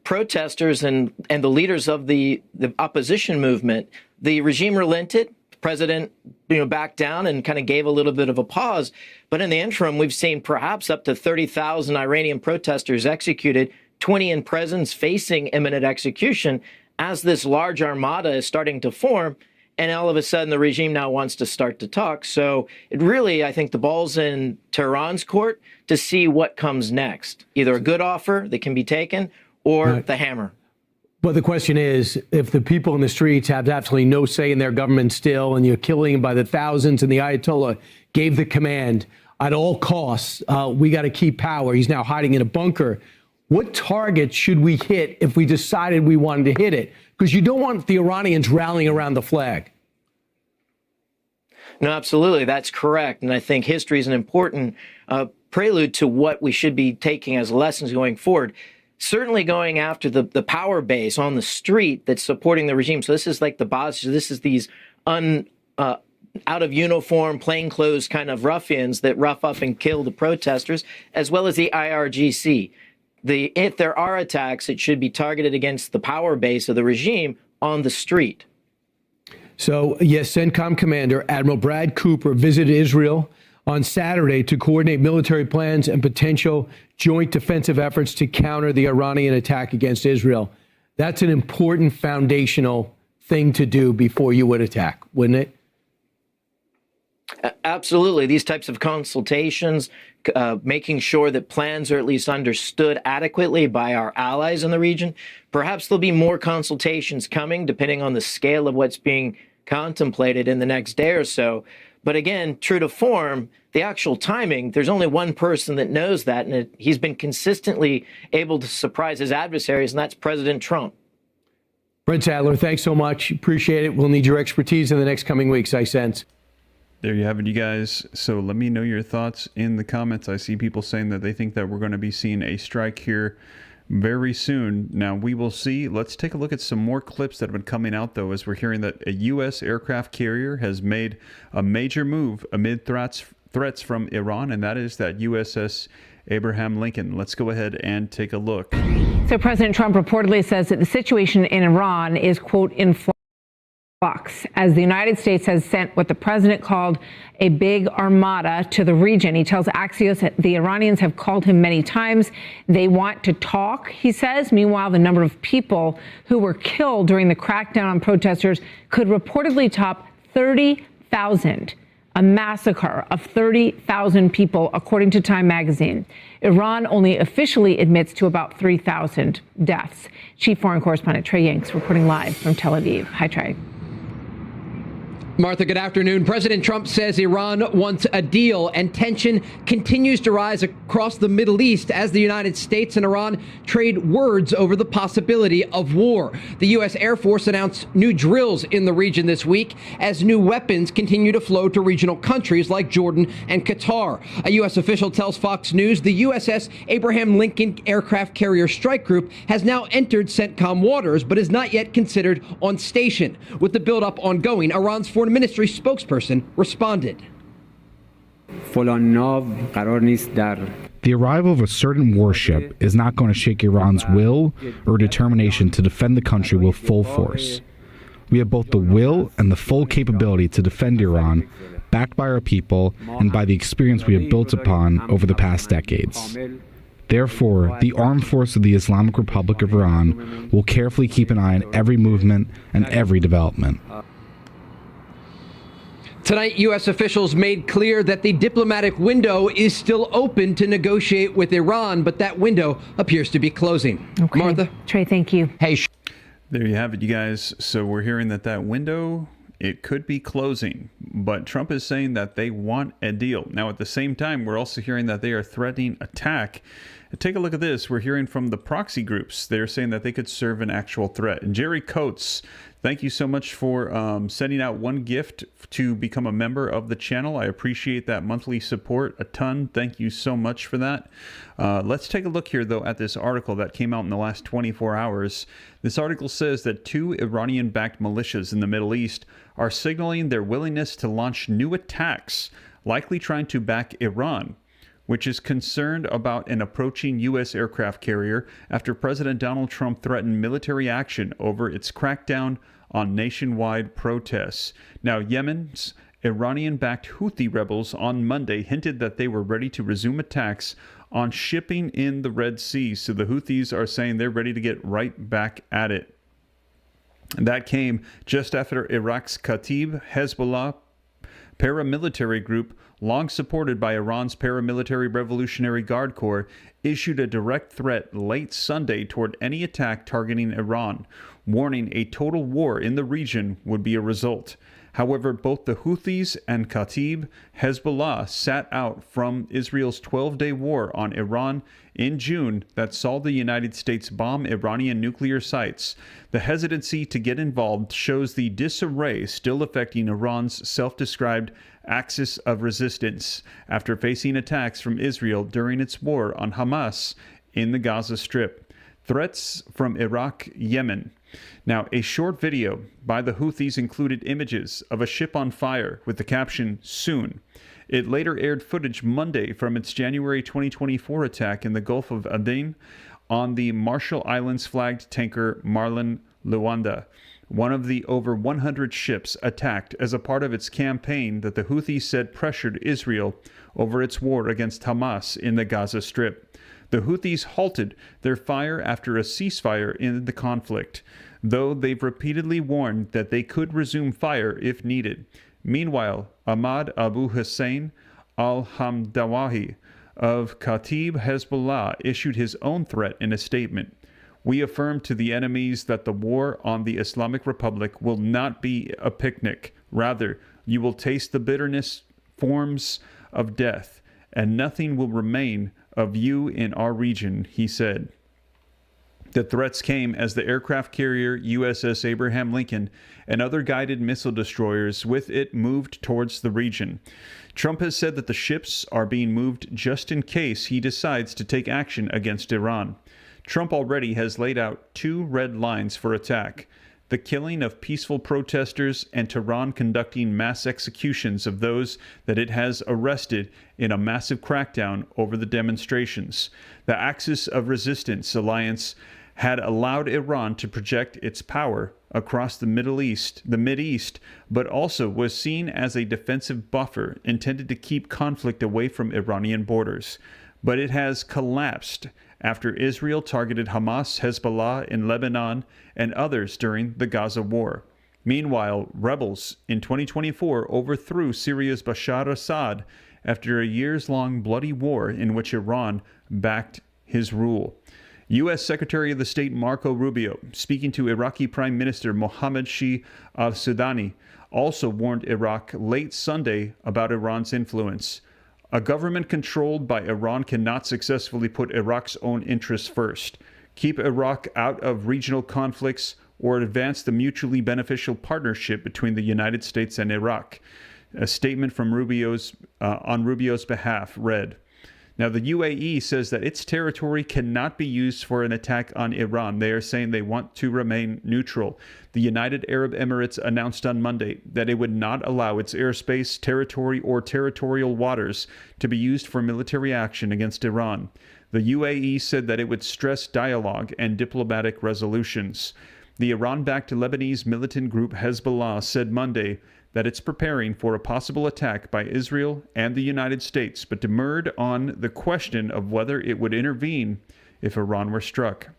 protesters and the leaders of the opposition movement, the regime relented. The president, backed down and kind of gave a little bit of a pause. But in the interim, we've seen perhaps up to 30,000 Iranian protesters executed, 20 in prisons facing imminent execution, as this large armada is starting to form, and all of a sudden the regime now wants to start to talk. So it really, I think the ball's in Tehran's court to see what comes next. Either a good offer that can be taken or the hammer. But the question is, if the people in the streets have absolutely no say in their government still, and you're killing them by the thousands, and the Ayatollah gave the command at all costs, we got to keep power. He's now hiding in a bunker. What target should we hit if we decided we wanted to hit it? Because you don't want the Iranians rallying around the flag. No, absolutely. That's correct. And I think history is an important prelude to what we should be taking as lessons going forward. Certainly going after the power base on the street that's supporting the regime. So this is like the boss. This is these out of uniform, plainclothes kind of ruffians that rough up and kill the protesters, as well as the IRGC. If there are attacks, it should be targeted against the power base of the regime on the street. So, yes, CENTCOM Commander Admiral Brad Cooper visited Israel on Saturday to coordinate military plans and potential joint defensive efforts to counter the Iranian attack against Israel. That's an important foundational thing to do before you would attack, wouldn't it? Absolutely. These types of consultations, making sure that plans are at least understood adequately by our allies in the region. Perhaps there'll be more consultations coming, depending on the scale of what's being contemplated in the next day or so. But again, true to form, the actual timing, there's only one person that knows that, and he's been consistently able to surprise his adversaries, and that's President Trump. Brent Sadler, thanks so much. Appreciate it. We'll need your expertise in the next coming weeks, I sense. There you have it, you guys. So let me know your thoughts in the comments. I see people saying that they think that we're going to be seeing a strike here very soon. Now, we will see. Let's take a look at some more clips that have been coming out, though, as we're hearing that a U.S. aircraft carrier has made a major move amid threats from Iran, and that is that USS Abraham Lincoln. Let's go ahead and take a look. So President Trump reportedly says that the situation in Iran is, quote, in flux, as the United States has sent what the president called a big armada to the region. He tells Axios that the Iranians have called him many times. They want to talk, he says. Meanwhile, the number of people who were killed during the crackdown on protesters could reportedly top 30,000. A massacre of 30,000 people, according to Time magazine. Iran only officially admits to about 3,000 deaths. Chief Foreign Correspondent Trey Yanks reporting live from Tel Aviv. Hi, Trey. Martha, good afternoon. President Trump says Iran wants a deal, and tension continues to rise across the Middle East as the United States and Iran trade words over the possibility of war. The U.S. Air Force announced new drills in the region this week as new weapons continue to flow to regional countries like Jordan and Qatar. A U.S. official tells Fox News the USS Abraham Lincoln aircraft carrier strike group has now entered CENTCOM waters, but is not yet considered on station. With the buildup ongoing, Iran's Foreign Ministry spokesperson responded. The arrival of a certain warship is not going to shake Iran's will or determination to defend the country with full force. We have both the will and the full capability to defend Iran, backed by our people and by the experience we have built upon over the past decades. Therefore, the armed force of the Islamic Republic of Iran will carefully keep an eye on every movement and every development. Tonight, U.S. officials made clear that the diplomatic window is still open to negotiate with Iran, but that window appears to be closing. Okay. Martha? Trey, thank you. Hey. There you have it, you guys. So we're hearing that window, it could be closing, but Trump is saying that they want a deal. Now, at the same time, we're also hearing that they are threatening attack. Take a look at this. We're hearing from the proxy groups. They're saying that they could serve an actual threat. And Jerry Coates, thank you so much for sending out one gift to become a member of the channel. I appreciate that monthly support a ton. Thank you so much for that. Let's take a look here, though, at this article that came out in the last 24 hours. This article says that 2 Iranian-backed militias in the Middle East are signaling their willingness to launch new attacks, likely trying to back Iran, which is concerned about an approaching U.S. aircraft carrier after President Donald Trump threatened military action over its crackdown on nationwide protests. Now, Yemen's Iranian-backed Houthi rebels on Monday hinted that they were ready to resume attacks on shipping in the Red Sea. So the Houthis are saying they're ready to get right back at it. And that came just after Iraq's Kataib Hezbollah paramilitary group, long supported by Iran's paramilitary Revolutionary Guard Corps, issued a direct threat late Sunday toward any attack targeting Iran, warning a total war in the region would be a result. However, both the Houthis and Kataib Hezbollah sat out from Israel's 12-day war on Iran in June that saw the United States bomb Iranian nuclear sites. The hesitancy to get involved shows the disarray still affecting Iran's self-described axis of resistance after facing attacks from Israel during its war on Hamas in the Gaza Strip. Threats from Iraq, Yemen. Now, a short video by the Houthis included images of a ship on fire with the caption, "Soon." It later aired footage Monday from its January 2024 attack in the Gulf of Aden on the Marshall Islands flagged tanker Marlin Luanda, one of the over 100 ships attacked as a part of its campaign that the Houthis said pressured Israel over its war against Hamas in the Gaza Strip. The Houthis halted their fire after a ceasefire in the conflict, though they've repeatedly warned that they could resume fire if needed. Meanwhile, Ahmad Abu Hussein al-Hamdawahi of Kataib Hezbollah issued his own threat in a statement. "We affirm to the enemies that the war on the Islamic Republic will not be a picnic. Rather, You will taste the bitterness forms of death, and nothing will remain of you in our region, he said. The threats came as the aircraft carrier USS Abraham Lincoln and other guided missile destroyers with it moved towards the region. Trump has said that the ships are being moved just in case he decides to take action against Iran. Trump already has laid out 2 red lines for attack: the killing of peaceful protesters and Tehran conducting mass executions of those that it has arrested in a massive crackdown over the demonstrations. The Axis of Resistance alliance had allowed Iran to project its power across the Mideast, but also was seen as a defensive buffer intended to keep conflict away from Iranian borders. But it has collapsed after Israel targeted Hamas, Hezbollah in Lebanon, and others during the Gaza war. Meanwhile, rebels in 2024 overthrew Syria's Bashar al-Assad after a years-long bloody war in which Iran backed his rule. U.S. Secretary of State Marco Rubio, speaking to Iraqi Prime Minister Mohammed Shia al-Sudani, also warned Iraq late Sunday about Iran's influence. A government controlled by Iran cannot successfully put Iraq's own interests first, keep Iraq out of regional conflicts, or advance the mutually beneficial partnership between the United States and Iraq. A statement from on Rubio's behalf read, "Now, the UAE says that its territory cannot be used for an attack on Iran. They are saying they want to remain neutral. The United Arab Emirates announced on Monday that it would not allow its airspace, territory, or territorial waters to be used for military action against Iran. The UAE said that it would stress dialogue and diplomatic resolutions. The Iran-backed Lebanese militant group Hezbollah said Monday that it's preparing for a possible attack by Israel and the United States, but demurred on the question of whether it would intervene if Iran were struck.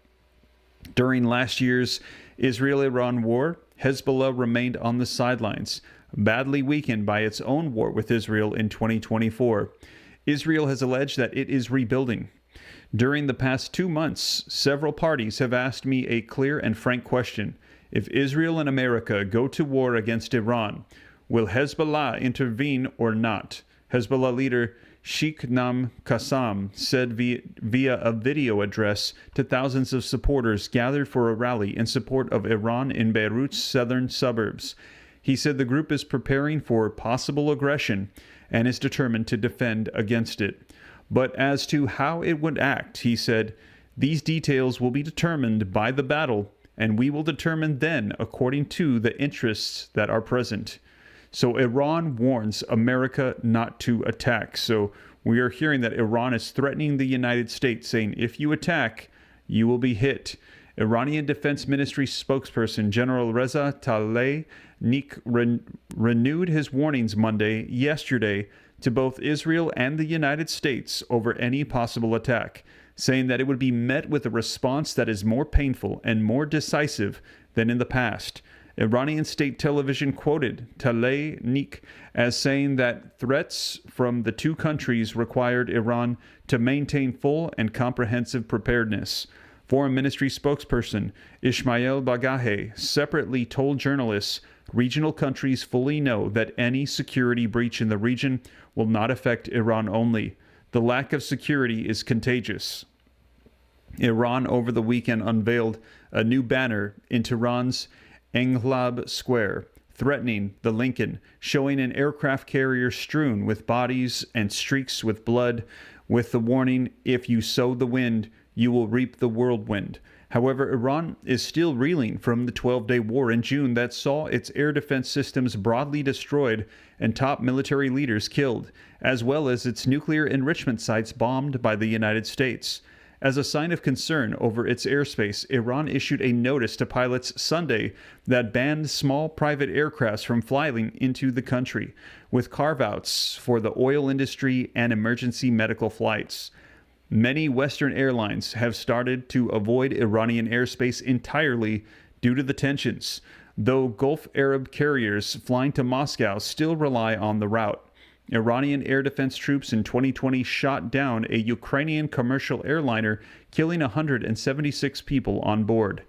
During last year's Israel-Iran war, Hezbollah remained on the sidelines, badly weakened by its own war with Israel in 2024. Israel has alleged that it is rebuilding. During the past 2 months, several parties have asked me a clear and frank question. If Israel and America go to war against Iran, will Hezbollah intervene or not? Hezbollah leader Sheikh Nam Qassam said via a video address to thousands of supporters gathered for a rally in support of Iran in Beirut's southern suburbs. He said the group is preparing for possible aggression and is determined to defend against it. But as to how it would act, he said, these details will be determined by the battle, and we will determine then according to the interests that are present. So Iran warns America not to attack. So we are hearing that Iran is threatening the United States, saying if you attack, you will be hit. Iranian Defense Ministry spokesperson General Reza Tlaib renewed his warnings yesterday to both Israel and the United States over any possible attack, saying that it would be met with a response that is more painful and more decisive than in the past. Iranian state television quoted Tlaib as saying that threats from the two countries required Iran to maintain full and comprehensive preparedness. Foreign Ministry spokesperson Ismail Bagahe separately told journalists regional countries fully know that any security breach in the region will not affect Iran only. The lack of security is contagious. Iran over the weekend unveiled a new banner in Tehran's Englab Square, threatening the Lincoln, showing an aircraft carrier strewn with bodies and streaks with blood, with the warning, if you sow the wind, you will reap the whirlwind. However, Iran is still reeling from the 12-day war in June that saw its air defense systems broadly destroyed and top military leaders killed, as well as its nuclear enrichment sites bombed by the United States. As a sign of concern over its airspace, Iran issued a notice to pilots Sunday that banned small private aircrafts from flying into the country, with carve-outs for the oil industry and emergency medical flights. Many Western airlines have started to avoid Iranian airspace entirely due to the tensions, though Gulf Arab carriers flying to Moscow still rely on the route. Iranian air defense troops in 2020 shot down a Ukrainian commercial airliner, killing 176 people on board.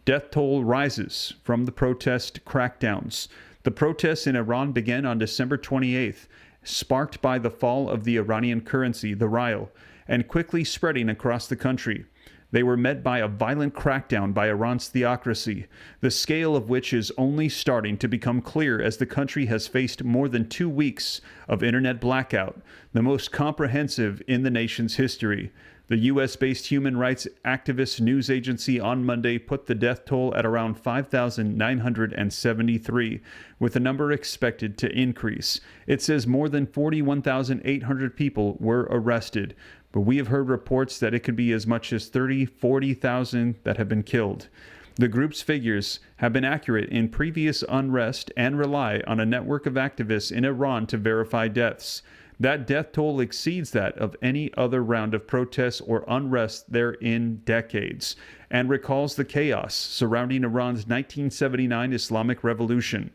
Death toll rises from the protest crackdowns. The protests in Iran began on December 28th, sparked by the fall of the Iranian currency, the rial, and quickly spreading across the country. They were met by a violent crackdown by Iran's theocracy, the scale of which is only starting to become clear as the country has faced more than 2 weeks of internet blackout, the most comprehensive in the nation's history. The U.S.-based human rights activist news agency on Monday put the death toll at around 5,973, with the number expected to increase. It says more than 41,800 people were arrested, but we have heard reports that it could be as much as 40,000 that have been killed. The group's figures have been accurate in previous unrest and rely on a network of activists in Iran to verify deaths. That death toll exceeds that of any other round of protests or unrest there in decades, and recalls the chaos surrounding Iran's 1979 Islamic Revolution.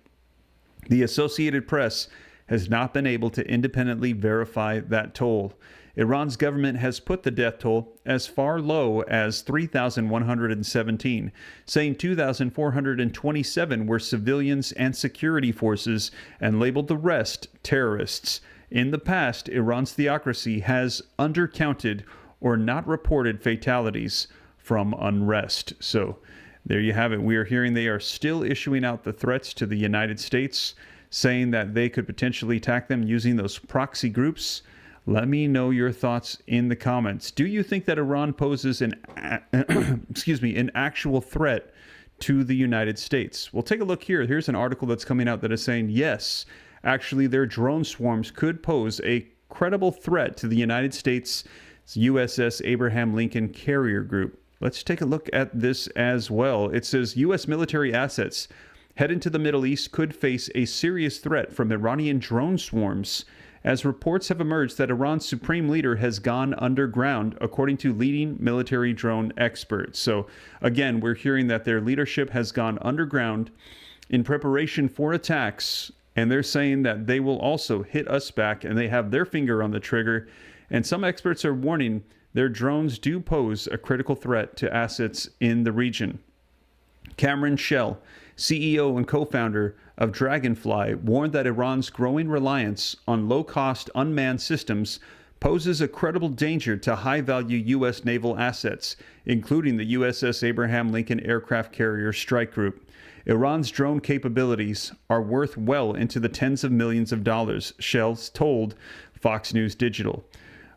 The Associated Press has not been able to independently verify that toll. Iran's government has put the death toll as far low as 3,117, saying 2,427 were civilians and security forces, and labeled the rest terrorists. In the past, Iran's theocracy has undercounted or not reported fatalities from unrest. So there you have it. We are hearing they are still issuing out the threats to the United States, saying that they could potentially attack them using those proxy groups. Let me know your thoughts in the comments. Do you think that Iran poses an actual threat to the United States? Well, take a look here. Here's an article that's coming out that is saying, yes, actually their drone swarms could pose a credible threat to the United States' USS Abraham Lincoln Carrier Group. Let's take a look at this as well. It says U.S. military assets heading to the Middle East could face a serious threat from Iranian drone swarms, as reports have emerged that Iran's supreme leader has gone underground, according to leading military drone experts. So again, we're hearing that their leadership has gone underground in preparation for attacks, and they're saying that they will also hit us back, and they have their finger on the trigger. And some experts are warning their drones do pose a critical threat to assets in the region. Cameron Schell, CEO and co-founder of Dragonfly, warned that Iran's growing reliance on low-cost unmanned systems poses a credible danger to high-value U.S. naval assets, including the USS Abraham Lincoln Aircraft Carrier Strike Group. Iran's drone capabilities are worth well into the tens of millions of dollars, Schell told Fox News Digital.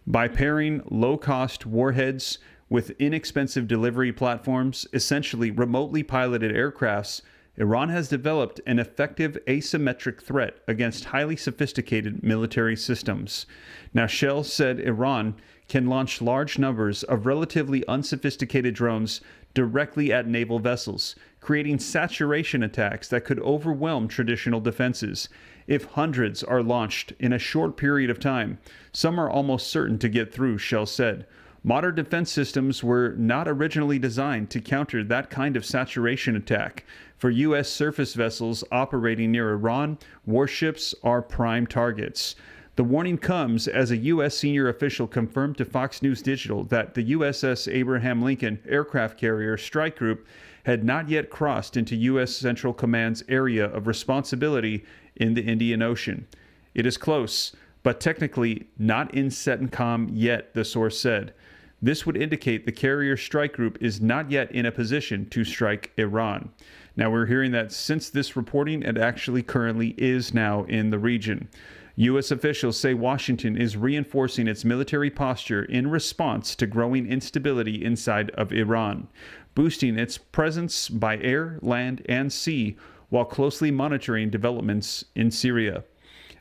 By pairing low-cost warheads with inexpensive delivery platforms, essentially remotely piloted aircrafts, Iran has developed an effective asymmetric threat against highly sophisticated military systems. Now, Schell said Iran can launch large numbers of relatively unsophisticated drones directly at naval vessels, creating saturation attacks that could overwhelm traditional defenses. If hundreds are launched in a short period of time, some are almost certain to get through, Schell said. Modern defense systems were not originally designed to counter that kind of saturation attack. For U.S. surface vessels operating near Iran, warships are prime targets. The warning comes as a U.S. senior official confirmed to Fox News Digital that the USS Abraham Lincoln Aircraft Carrier Strike Group had not yet crossed into U.S. Central Command's area of responsibility in the Indian Ocean. It is close, but technically not in CENTCOM yet, the source said. This would indicate the carrier strike group is not yet in a position to strike Iran. Now, we're hearing that since this reporting, it actually currently is now in the region. U.S. officials say Washington is reinforcing its military posture in response to growing instability inside of Iran, boosting its presence by air, land, and sea, while closely monitoring developments in Syria.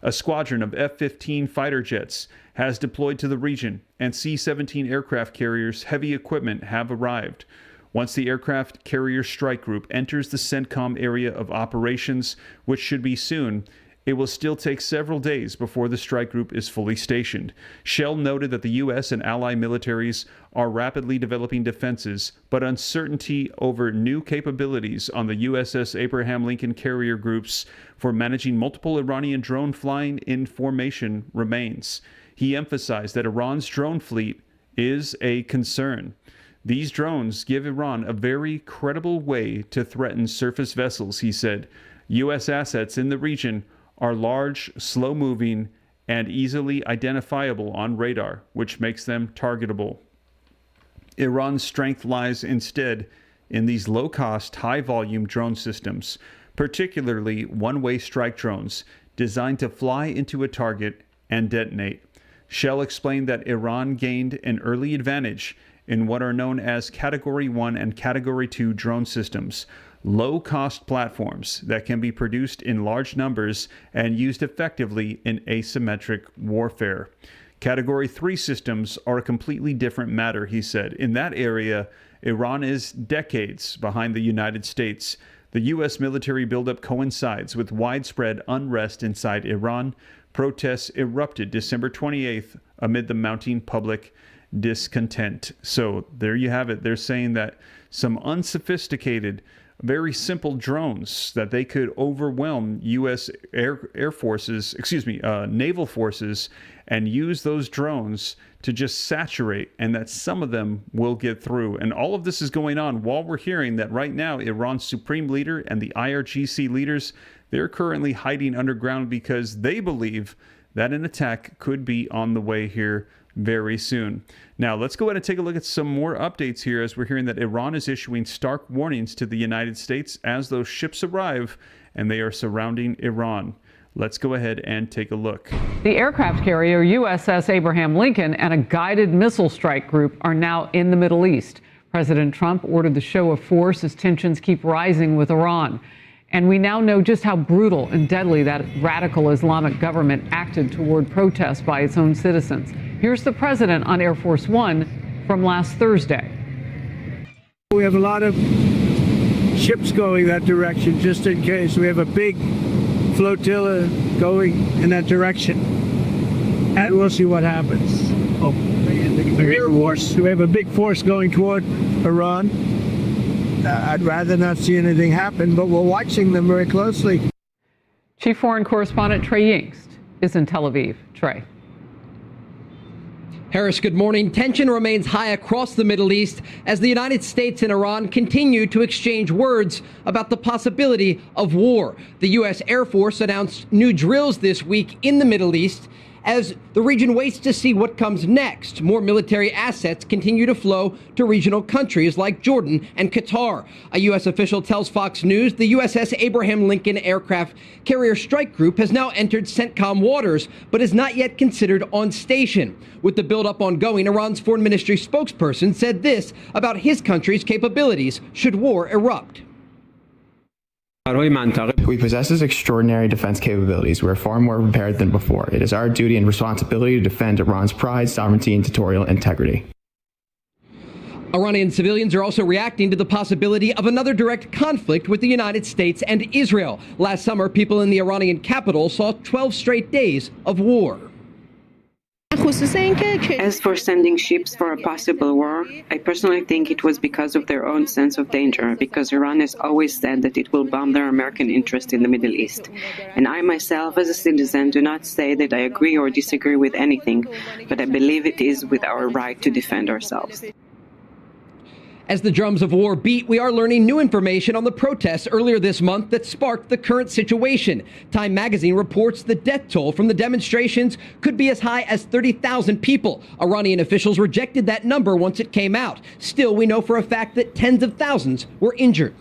A squadron of F-15 fighter jets has deployed to the region, and C-17 aircraft carriers' heavy equipment have arrived. Once the aircraft carrier strike group enters the CENTCOM area of operations, which should be soon, it will still take several days before the strike group is fully stationed. Schell noted that the U.S. and ally militaries are rapidly developing defenses, but uncertainty over new capabilities on the USS Abraham Lincoln Carrier Groups for managing multiple Iranian drone flying in formation remains. He emphasized that Iran's drone fleet is a concern. These drones give Iran a very credible way to threaten surface vessels, he said. U.S. assets in the region are large, slow-moving, and easily identifiable on radar, which makes them targetable. Iran's strength lies instead in these low-cost, high-volume drone systems, particularly one-way strike drones designed to fly into a target and detonate. Shell explained that Iran gained an early advantage in what are known as Category 1 and Category 2 drone systems, low-cost platforms that can be produced in large numbers and used effectively in asymmetric warfare. Category 3 systems are a completely different matter, he said. In that area, Iran is decades behind the United States. The U.S. military buildup coincides with widespread unrest inside Iran. Protests erupted December 28th amid the mounting public discontent. So there you have it. They're saying that some unsophisticated, very simple drones that they could overwhelm U.S. naval forces and use those drones to just saturate, and that some of them will get through. And all of this is going on while we're hearing that right now Iran's supreme leader and the IRGC leaders, they're currently hiding underground because they believe that an attack could be on the way here very soon. Now, let's go ahead and take a look at some more updates here as we're hearing that Iran is issuing stark warnings to the United States as those ships arrive and they are surrounding Iran. Let's go ahead and take a look. The aircraft carrier USS Abraham Lincoln and a guided missile strike group are now in the Middle East. President Trump ordered the show of force as tensions keep rising with Iran. And we now know just how brutal and deadly that radical Islamic government acted toward protests by its own citizens. Here's the president on Air Force One from last Thursday. We have a lot of ships going that direction just in case. We have a big flotilla going in that direction. And we'll see what happens. Oh, the Air Force. We have a big force going toward Iran. I'd rather not see anything happen, but we're watching them very closely. Chief Foreign Correspondent Trey Yingst is in Tel Aviv. Trey. Harris, good morning. Tension remains high across the Middle East as the United States and Iran continue to exchange words about the possibility of war. The U.S. Air Force announced new drills this week in the Middle East as the region waits to see what comes next. More military assets continue to flow to regional countries like Jordan and Qatar. A U.S. official tells Fox News the USS Abraham Lincoln aircraft carrier strike group has now entered CENTCOM waters, but is not yet considered on station. With the buildup ongoing, Iran's foreign ministry spokesperson said this about his country's capabilities should war erupt. We possess extraordinary defense capabilities. We are far more prepared than before. It is our duty and responsibility to defend Iran's pride, sovereignty, and territorial integrity. Iranian civilians are also reacting to the possibility of another direct conflict with the United States and Israel. Last summer, people in the Iranian capital saw 12 straight days of war. As for sending ships for a possible war, I personally think it was because of their own sense of danger, because Iran has always said that it will bomb their American interest in the Middle East. And I myself, as a citizen, do not say that I agree or disagree with anything, but I believe it is with our right to defend ourselves. As the drums of war beat, we are learning new information on the protests earlier this month that sparked the current situation. Time magazine reports the death toll from the demonstrations could be as high as 30,000 people. Iranian officials rejected that number once it came out. Still, we know for a fact that tens of thousands were injured.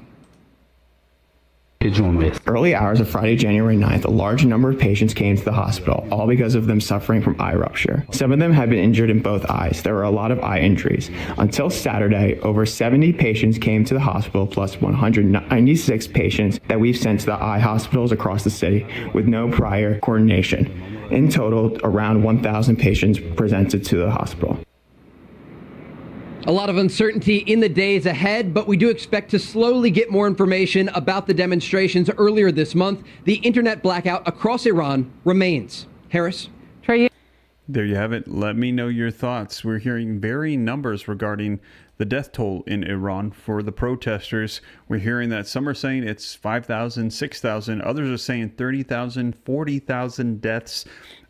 Early hours of Friday, January 9th, a large number of patients came to the hospital, all because of them suffering from eye rupture. Some of them had been injured in both eyes. There were a lot of eye injuries. Until Saturday, over 70 patients came to the hospital, plus 196 patients that we've sent to the eye hospitals across the city with no prior coordination. In total, around 1,000 patients presented to the hospital. A lot of uncertainty in the days ahead, but we do expect to slowly get more information about the demonstrations earlier this month. The internet blackout across Iran remains. Harris? Trey? There you have it. Let me know your thoughts. We're hearing varying numbers regarding the death toll in Iran for the protesters. We're hearing that some are saying it's 5,000, 6,000. Others are saying 30,000, 40,000 deaths.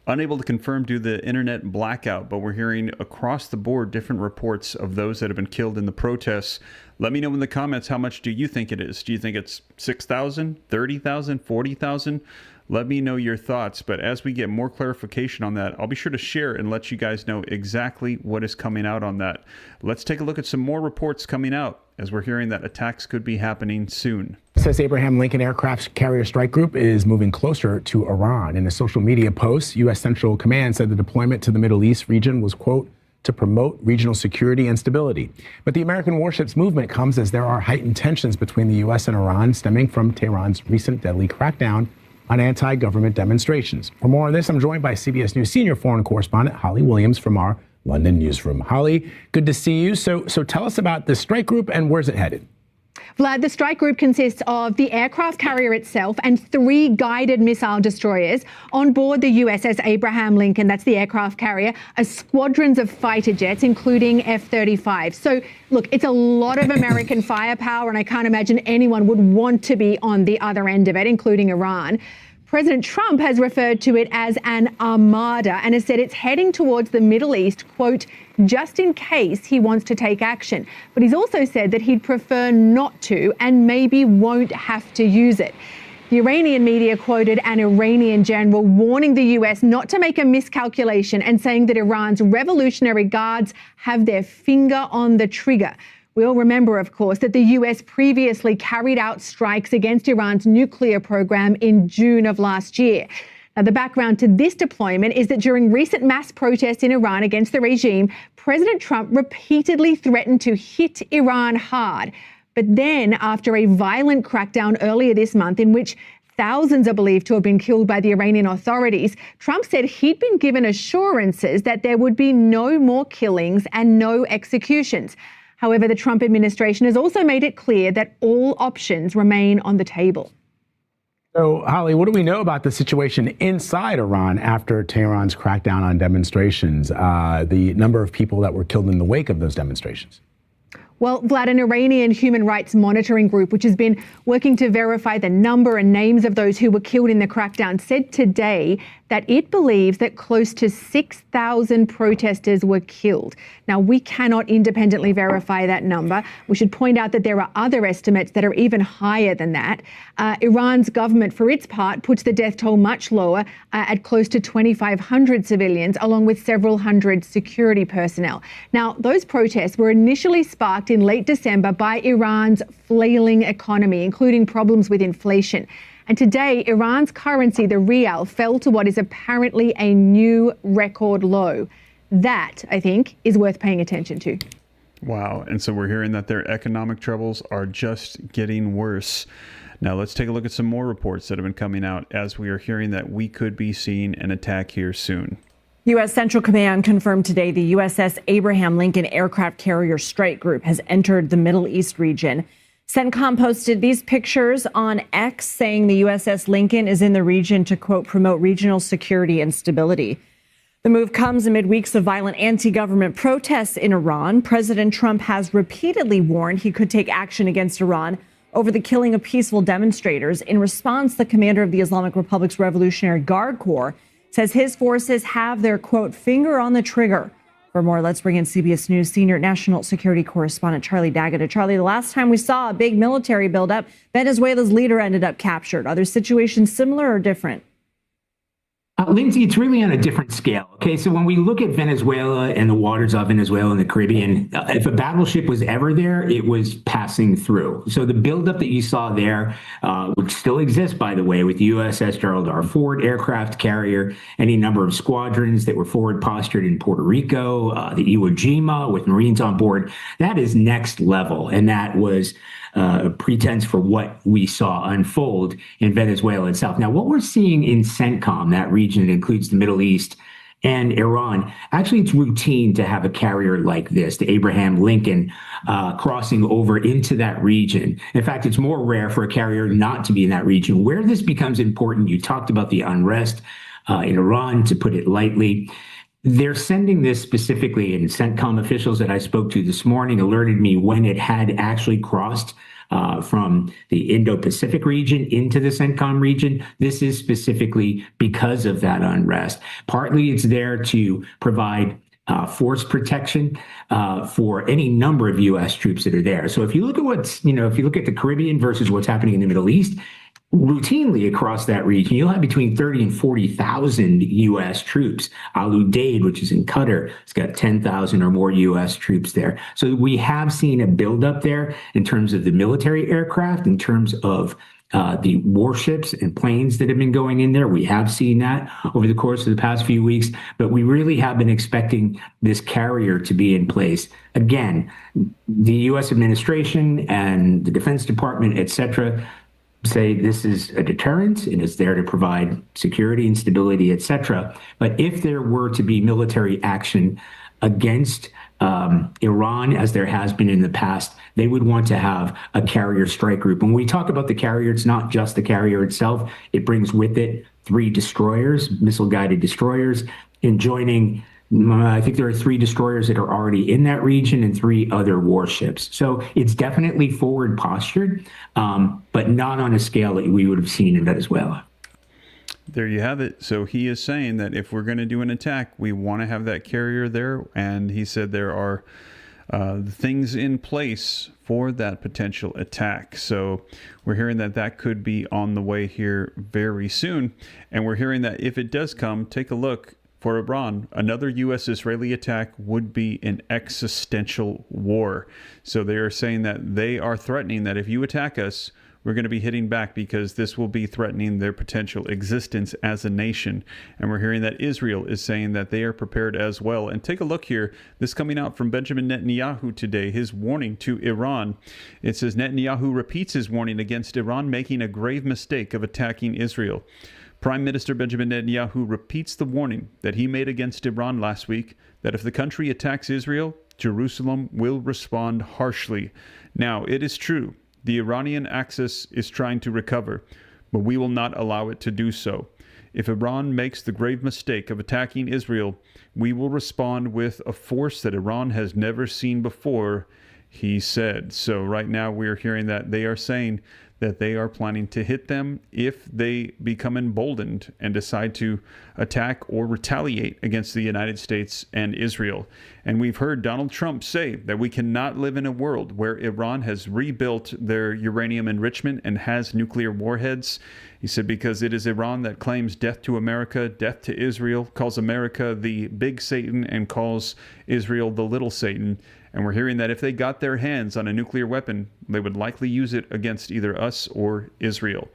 unable to confirm due to the internet blackout, but we're hearing across the board different reports of those that have been killed in the protests. Let me know in the comments, how much do you think it is? Do you think it's 6,000, 30,000, 40,000? Let me know your thoughts. But as we get more clarification on that, I'll be sure to share and let you guys know exactly what is coming out on that. Let's take a look at some more reports coming out as we're hearing that attacks could be happening soon. Says Abraham Lincoln Aircraft Carrier Strike Group is moving closer to Iran. In a social media post, U.S. Central Command said the deployment to the Middle East region was, quote, to promote regional security and stability. But the American warships movement comes as there are heightened tensions between the U.S. and Iran stemming from Tehran's recent deadly crackdown on anti-government demonstrations. For more on this, I'm joined by CBS News senior foreign correspondent Holly Williams from our London newsroom. Holly, good to see you. So tell us about the strike group and where's it headed? Vlad, the strike group consists of the aircraft carrier itself and 3 guided missile destroyers. On board the USS Abraham Lincoln, that's the aircraft carrier, are squadrons of fighter jets, including F-35. So, look, it's a lot of American firepower, and I can't imagine anyone would want to be on the other end of it, including Iran. President Trump has referred to it as an armada and has said it's heading towards the Middle East, quote, just in case he wants to take action. But he's also said that he'd prefer not to and maybe won't have to use it. The Iranian media quoted an Iranian general warning the US not to make a miscalculation and saying that Iran's Revolutionary Guards have their finger on the trigger. We all remember, of course, that the US previously carried out strikes against Iran's nuclear program in June of last year. Now, the background to this deployment is that during recent mass protests in Iran against the regime, President Trump repeatedly threatened to hit Iran hard. But then, after a violent crackdown earlier this month in which thousands are believed to have been killed by the Iranian authorities, Trump said he'd been given assurances that there would be no more killings and no executions. However, the Trump administration has also made it clear that all options remain on the table. So, Holly, what do we know about the situation inside Iran after Tehran's crackdown on demonstrations, the number of people that were killed in the wake of those demonstrations? Well, Vlad, an Iranian human rights monitoring group, which has been working to verify the number and names of those who were killed in the crackdown, said today that it believes that close to 6,000 protesters were killed. Now, we cannot independently verify that number. We should point out that there are other estimates that are even higher than that. Iran's government, for its part, puts the death toll much lower at close to 2,500 civilians, along with several hundred security personnel. Now, those protests were initially sparked in late December by Iran's flailing economy, including problems with inflation. And today, Iran's currency, the rial, fell to what is apparently a new record low. That, I think, is worth paying attention to. Wow. And so we're hearing that their economic troubles are just getting worse. Now, let's take a look at some more reports that have been coming out as we are hearing that we could be seeing an attack here soon. U.S. Central Command confirmed today the USS Abraham Lincoln Aircraft Carrier Strike Group has entered the Middle East region. CENTCOM posted these pictures on X saying the USS Lincoln is in the region to, quote, promote regional security and stability. The move comes amid weeks of violent anti-government protests in Iran. President Trump has repeatedly warned he could take action against Iran over the killing of peaceful demonstrators. In response, the commander of the Islamic Republic's Revolutionary Guard Corps says his forces have their, quote, finger on the trigger. For more, let's bring in CBS News senior national security correspondent Charlie D'Agata. Charlie, the last time we saw a big military buildup, Venezuela's leader ended up captured. Are there situations similar or different? Lindsay, it's really on a different scale. Okay, so when we look at Venezuela and the waters of Venezuela and the Caribbean, if a battleship was ever there, it was passing through. So the buildup that you saw there, which still exists, by the way, with the USS Gerald R. Ford aircraft carrier, any number of squadrons that were forward postured in Puerto Rico, the Iwo Jima with Marines on board, that is next level. And that was a pretense for what we saw unfold in Venezuela itself. Now, what we're seeing in CENTCOM, that region that includes the Middle East and Iran, actually it's routine to have a carrier like this, the Abraham Lincoln, crossing over into that region. In fact, it's more rare for a carrier not to be in that region. Where this becomes important, you talked about the unrest in Iran, to put it lightly. they're sending this specifically, and CENTCOM officials that I spoke to this morning alerted me when it had actually crossed from the Indo-Pacific region into the CENTCOM region. This is specifically because of that unrest. Partly it's there to provide force protection for any number of U.S. troops that are there. So if you look at if you look at the Caribbean versus what's happening in the Middle East, routinely across that region, you'll have between 30 and 40,000 U.S. troops. Al Udeid, which is in Qatar, has got 10,000 or more U.S. troops there. So we have seen a buildup there in terms of the military aircraft, in terms of the warships and planes that have been going in there. We have seen that over the course of the past few weeks, but we really have been expecting this carrier to be in place. Again, the U.S. administration and the Defense Department, et cetera, say this is a deterrent and it's there to provide security and stability, et cetera. But if there were to be military action against Iran, as there has been in the past, they would want to have a carrier strike group. When we talk about the carrier, it's not just the carrier itself. It brings with it 3 destroyers, missile-guided destroyers, and joining, I think there are 3 destroyers that are already in that region and 3 other warships. So it's definitely forward postured, but not on a scale that we would have seen in Venezuela. There you have it. So he is saying that if we're going to do an attack, we want to have that carrier there. And he said there are things in place for that potential attack. So we're hearing that that could be on the way here very soon. And we're hearing that if it does come, take a look. For Iran, another U.S.-Israeli attack would be an existential war. So they are saying that they are threatening that if you attack us, we're going to be hitting back because this will be threatening their potential existence as a nation. And we're hearing that Israel is saying that they are prepared as well. And take a look here. This coming out from Benjamin Netanyahu today, his warning to Iran. It says Netanyahu repeats his warning against Iran making a grave mistake of attacking Israel. Prime Minister Benjamin Netanyahu repeats the warning that he made against Iran last week that if the country attacks Israel, Jerusalem will respond harshly. Now, it is true, the Iranian axis is trying to recover, but we will not allow it to do so. If Iran makes the grave mistake of attacking Israel, we will respond with a force that Iran has never seen before, he said. So right now we are hearing that they are saying that they are planning to hit them if they become emboldened and decide to attack or retaliate against the United States and Israel. And we've heard Donald Trump say that we cannot live in a world where Iran has rebuilt their uranium enrichment and has nuclear warheads. He said because it is Iran that claims death to America, death to Israel, calls America the big Satan and calls Israel the little Satan. And we're hearing that if they got their hands on a nuclear weapon, they would likely use it against either us or Israel.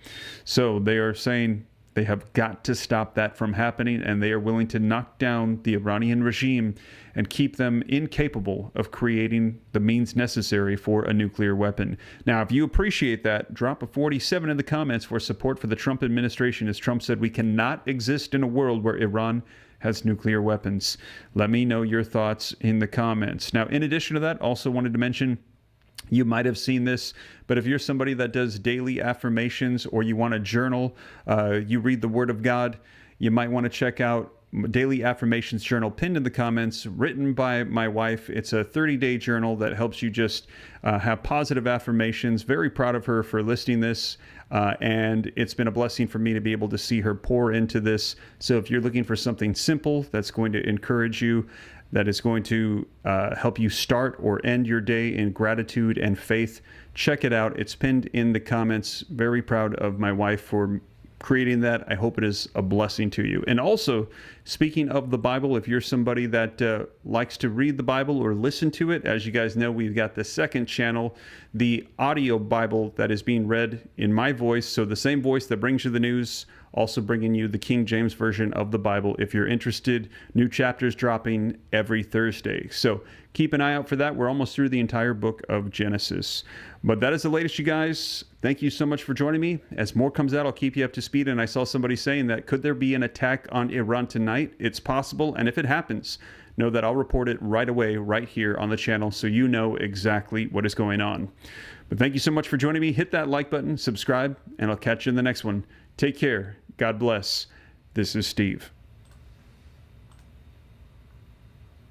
So they are saying they have got to stop that from happening, and they are willing to knock down the Iranian regime and keep them incapable of creating the means necessary for a nuclear weapon. Now, if you appreciate that, drop a 47 in the comments for support for the Trump administration, as Trump said we cannot exist in a world where Iran has nuclear weapons. Let me know your thoughts in the comments. Now, in addition to that, also wanted to mention, you might have seen this, but if you're somebody that does daily affirmations or you want to journal, you read the Word of God, you might want to check out Daily Affirmations Journal pinned in the comments, written by my wife. It's a 30-day journal that helps you just have positive affirmations. Very proud of her for listing this. And it's been a blessing for me to be able to see her pour into this. So if you're looking for something simple that's going to encourage you, that is going to help you start or end your day in gratitude and faith, check it out. It's pinned in the comments. Very proud of my wife for creating that. I hope it is a blessing to you. And also, speaking of the Bible, if you're somebody that likes to read the Bible or listen to it, as you guys know, we've got the second channel, the audio Bible that is being read in my voice. So the same voice that brings you the news, also bringing you the King James Version of the Bible. If you're interested, new chapters dropping every Thursday. So keep an eye out for that. We're almost through the entire book of Genesis. But that is the latest, you guys. Thank you so much for joining me. As more comes out, I'll keep you up to speed. And I saw somebody saying that could there be an attack on Iran tonight? It's possible. And if it happens, know that I'll report it right away, right here on the channel, so you know exactly what is going on. But thank you so much for joining me. Hit that like button, subscribe, and I'll catch you in the next one. Take care. God bless. This is Steve.